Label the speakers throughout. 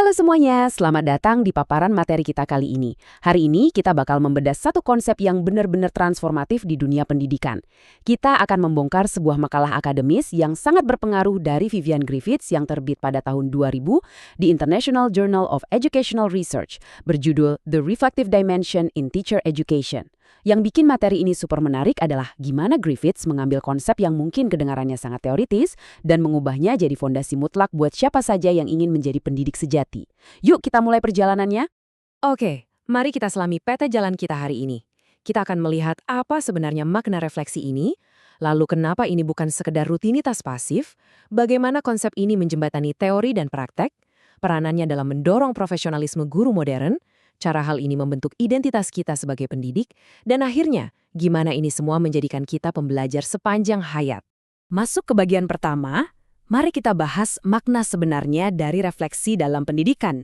Speaker 1: Halo semuanya, selamat datang di paparan materi kita kali ini. Hari ini kita bakal membedah satu konsep yang benar-benar transformatif di dunia pendidikan. Kita akan membongkar sebuah makalah akademis yang sangat berpengaruh dari Vivian Griffiths yang terbit pada tahun 2000 di International Journal of Educational Research, berjudul The Reflective Dimension in Teacher Education. Yang bikin materi ini super menarik adalah gimana Griffiths mengambil konsep yang mungkin kedengarannya sangat teoritis dan mengubahnya jadi fondasi mutlak buat siapa saja yang ingin menjadi pendidik sejati. Yuk kita mulai perjalanannya. Oke, mari kita selami peta jalan kita hari ini. Kita akan melihat apa sebenarnya makna refleksi ini, lalu kenapa ini bukan sekedar rutinitas pasif, bagaimana konsep ini menjembatani teori dan praktek, peranannya dalam mendorong profesionalisme guru modern, cara hal ini membentuk identitas kita sebagai pendidik, dan akhirnya, gimana ini semua menjadikan kita pembelajar sepanjang hayat. Masuk ke bagian pertama, mari kita bahas makna sebenarnya dari refleksi dalam pendidikan.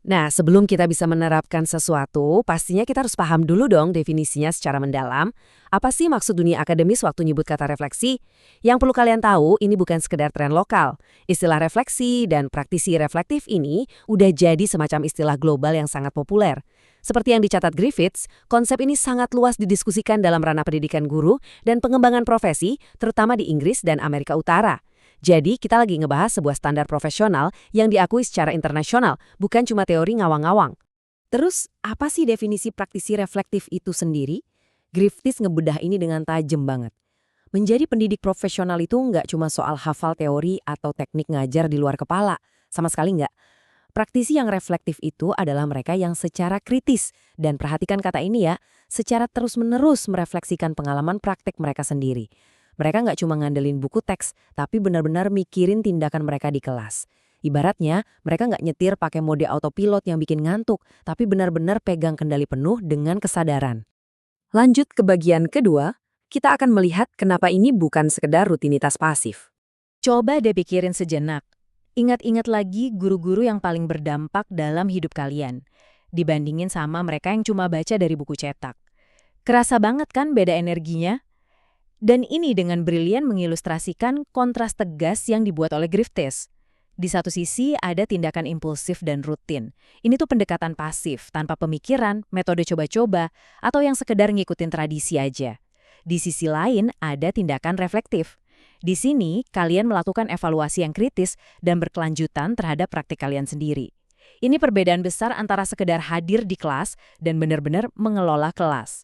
Speaker 1: Nah, sebelum kita bisa menerapkan sesuatu, pastinya kita harus paham dulu dong definisinya secara mendalam. Apa sih maksud dunia akademis waktu nyebut kata refleksi? Yang perlu kalian tahu, ini bukan sekedar tren lokal. Istilah refleksi dan praktisi reflektif ini udah jadi semacam istilah global yang sangat populer. Seperti yang dicatat Griffiths, konsep ini sangat luas didiskusikan dalam ranah pendidikan guru dan pengembangan profesi, terutama di Inggris dan Amerika Utara. Jadi, kita lagi ngebahas sebuah standar profesional yang diakui secara internasional, bukan cuma teori ngawang-ngawang. Terus, apa sih definisi praktisi reflektif itu sendiri? Griffiths ngebedah ini dengan tajam banget. Menjadi pendidik profesional itu nggak cuma soal hafal teori atau teknik ngajar di luar kepala. Sama sekali nggak. Praktisi yang reflektif itu adalah mereka yang secara kritis, dan perhatikan kata ini ya, secara terus-menerus merefleksikan pengalaman praktek mereka sendiri. Mereka nggak cuma ngandelin buku teks, tapi benar-benar mikirin tindakan mereka di kelas. Ibaratnya, mereka nggak nyetir pakai mode autopilot yang bikin ngantuk, tapi benar-benar pegang kendali penuh dengan kesadaran. Lanjut ke bagian kedua, kita akan melihat kenapa ini bukan sekedar rutinitas pasif. Coba deh pikirin sejenak. Ingat-ingat lagi guru-guru yang paling berdampak dalam hidup kalian, dibandingin sama mereka yang cuma baca dari buku cetak. Kerasa banget kan beda energinya? Dan ini dengan brilian mengilustrasikan kontras tegas yang dibuat oleh Griffiths. Di satu sisi ada tindakan impulsif dan rutin. Ini tuh pendekatan pasif, tanpa pemikiran, metode coba-coba, atau yang sekedar ngikutin tradisi aja. Di sisi lain ada tindakan reflektif. Di sini, kalian melakukan evaluasi yang kritis dan berkelanjutan terhadap praktik kalian sendiri. Ini perbedaan besar antara sekedar hadir di kelas dan benar-benar mengelola kelas.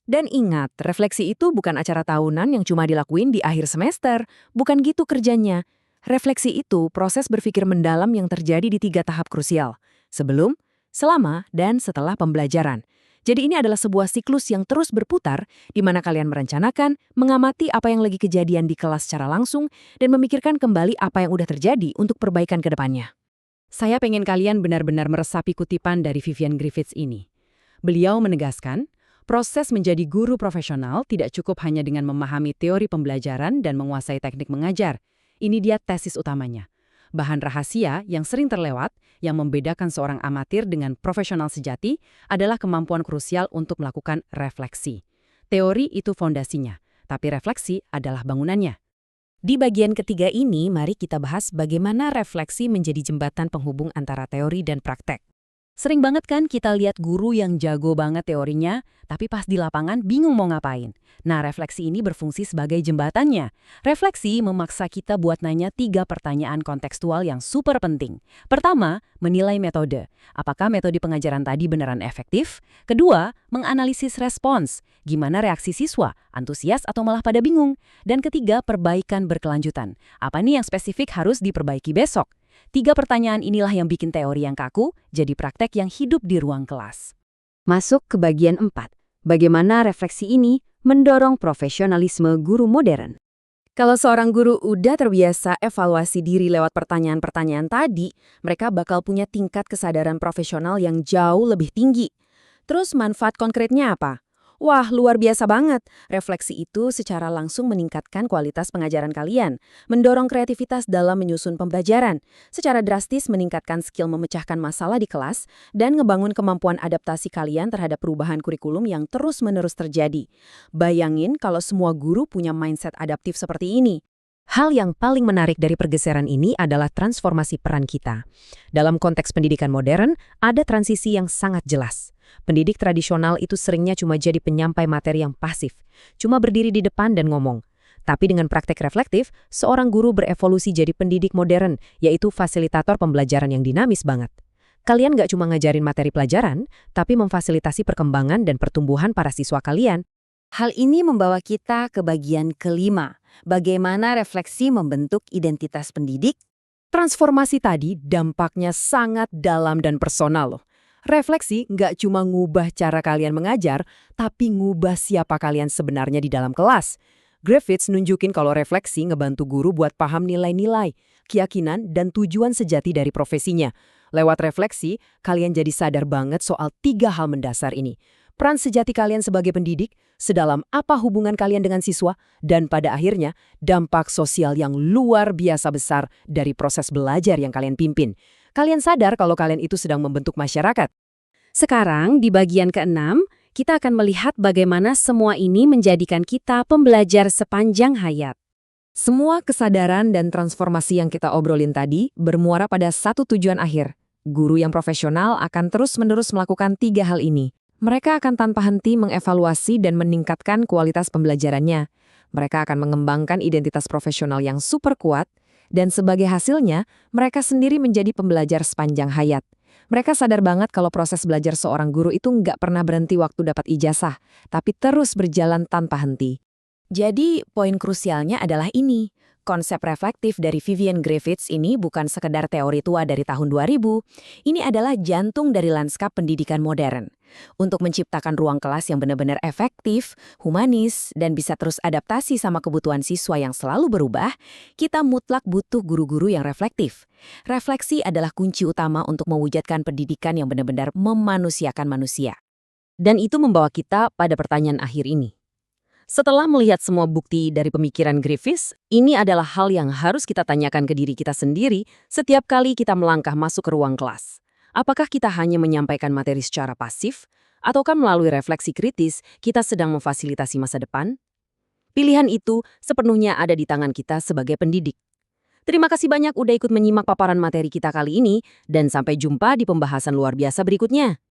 Speaker 1: Dan ingat, refleksi itu bukan acara tahunan yang cuma dilakuin di akhir semester. Bukan gitu kerjanya. Refleksi itu proses berpikir mendalam yang terjadi di 3 tahap krusial. Sebelum, selama, dan setelah pembelajaran. Jadi ini adalah sebuah siklus yang terus berputar, di mana kalian merencanakan, mengamati apa yang lagi kejadian di kelas secara langsung, dan memikirkan kembali apa yang udah terjadi untuk perbaikan ke depannya. Saya pengen kalian benar-benar meresapi kutipan dari Vivian Griffiths ini. Beliau menegaskan, proses menjadi guru profesional tidak cukup hanya dengan memahami teori pembelajaran dan menguasai teknik mengajar. Ini dia tesis utamanya. Bahan rahasia yang sering terlewat, yang membedakan seorang amatir dengan profesional sejati, adalah kemampuan krusial untuk melakukan refleksi. Teori itu fondasinya, tapi refleksi adalah bangunannya. Di bagian ketiga ini, mari kita bahas bagaimana refleksi menjadi jembatan penghubung antara teori dan praktek. Sering banget kan kita lihat guru yang jago banget teorinya, tapi pas di lapangan bingung mau ngapain. Nah, refleksi ini berfungsi sebagai jembatannya. Refleksi memaksa kita buat nanya 3 pertanyaan kontekstual yang super penting. Pertama, menilai metode. Apakah metode pengajaran tadi beneran efektif? Kedua, menganalisis respons. Gimana reaksi siswa? Antusias atau malah pada bingung? Dan ketiga, perbaikan berkelanjutan. Apa nih yang spesifik harus diperbaiki besok? 3 pertanyaan inilah yang bikin teori yang kaku jadi praktek yang hidup di ruang kelas. Masuk ke bagian 4. Bagaimana refleksi ini mendorong profesionalisme guru modern? Kalau seorang guru udah terbiasa evaluasi diri lewat pertanyaan-pertanyaan tadi, mereka bakal punya tingkat kesadaran profesional yang jauh lebih tinggi. Terus manfaat konkretnya apa? Wah, luar biasa banget. Refleksi itu secara langsung meningkatkan kualitas pengajaran kalian, mendorong kreativitas dalam menyusun pembelajaran, secara drastis meningkatkan skill memecahkan masalah di kelas, dan ngebangun kemampuan adaptasi kalian terhadap perubahan kurikulum yang terus-menerus terjadi. Bayangin kalau semua guru punya mindset adaptif seperti ini.
Speaker 2: Hal yang paling menarik dari pergeseran ini adalah transformasi peran kita. Dalam konteks pendidikan modern, ada transisi yang sangat jelas. Pendidik tradisional itu seringnya cuma jadi penyampai materi yang pasif, cuma berdiri di depan dan ngomong. Tapi dengan praktek reflektif, seorang guru berevolusi jadi pendidik modern, yaitu fasilitator pembelajaran yang dinamis banget. Kalian nggak cuma ngajarin materi pelajaran, tapi memfasilitasi perkembangan dan pertumbuhan para siswa kalian.
Speaker 3: Hal ini membawa kita ke bagian kelima, bagaimana refleksi membentuk identitas pendidik.
Speaker 1: Transformasi tadi dampaknya sangat dalam dan personal loh. Refleksi nggak cuma ngubah cara kalian mengajar, tapi ngubah siapa kalian sebenarnya di dalam kelas. Griffiths nunjukin kalau refleksi ngebantu guru buat paham nilai-nilai, keyakinan, dan tujuan sejati dari profesinya. Lewat refleksi, kalian jadi sadar banget soal 3 hal mendasar ini. Peran sejati kalian sebagai pendidik, sedalam apa hubungan kalian dengan siswa, dan pada akhirnya, dampak sosial yang luar biasa besar dari proses belajar yang kalian pimpin. Kalian sadar kalau kalian itu sedang membentuk masyarakat.
Speaker 2: Sekarang, di bagian ke-6, kita akan melihat bagaimana semua ini menjadikan kita pembelajar sepanjang hayat. Semua kesadaran dan transformasi yang kita obrolin tadi bermuara pada satu tujuan akhir. Guru yang profesional akan terus-menerus melakukan 3 hal ini. Mereka akan tanpa henti mengevaluasi dan meningkatkan kualitas pembelajarannya. Mereka akan mengembangkan identitas profesional yang super kuat, dan sebagai hasilnya, mereka sendiri menjadi pembelajar sepanjang hayat. Mereka sadar banget kalau proses belajar seorang guru itu nggak pernah berhenti waktu dapat ijazah, tapi terus berjalan tanpa henti.
Speaker 3: Jadi, poin krusialnya adalah ini. Konsep reflektif dari Vivian Griffiths ini bukan sekedar teori tua dari tahun 2000. Ini adalah jantung dari lanskap pendidikan modern. Untuk menciptakan ruang kelas yang benar-benar efektif, humanis, dan bisa terus adaptasi sama kebutuhan siswa yang selalu berubah, kita mutlak butuh guru-guru yang reflektif. Refleksi adalah kunci utama untuk mewujudkan pendidikan yang benar-benar memanusiakan manusia.
Speaker 2: Dan itu membawa kita pada pertanyaan akhir ini. Setelah melihat semua bukti dari pemikiran Griffiths, ini adalah hal yang harus kita tanyakan ke diri kita sendiri setiap kali kita melangkah masuk ke ruang kelas. Apakah kita hanya menyampaikan materi secara pasif, ataukah melalui refleksi kritis kita sedang memfasilitasi masa depan? Pilihan itu sepenuhnya ada di tangan kita sebagai pendidik. Terima kasih banyak udah ikut menyimak paparan materi kita kali ini, dan sampai jumpa di pembahasan luar biasa berikutnya.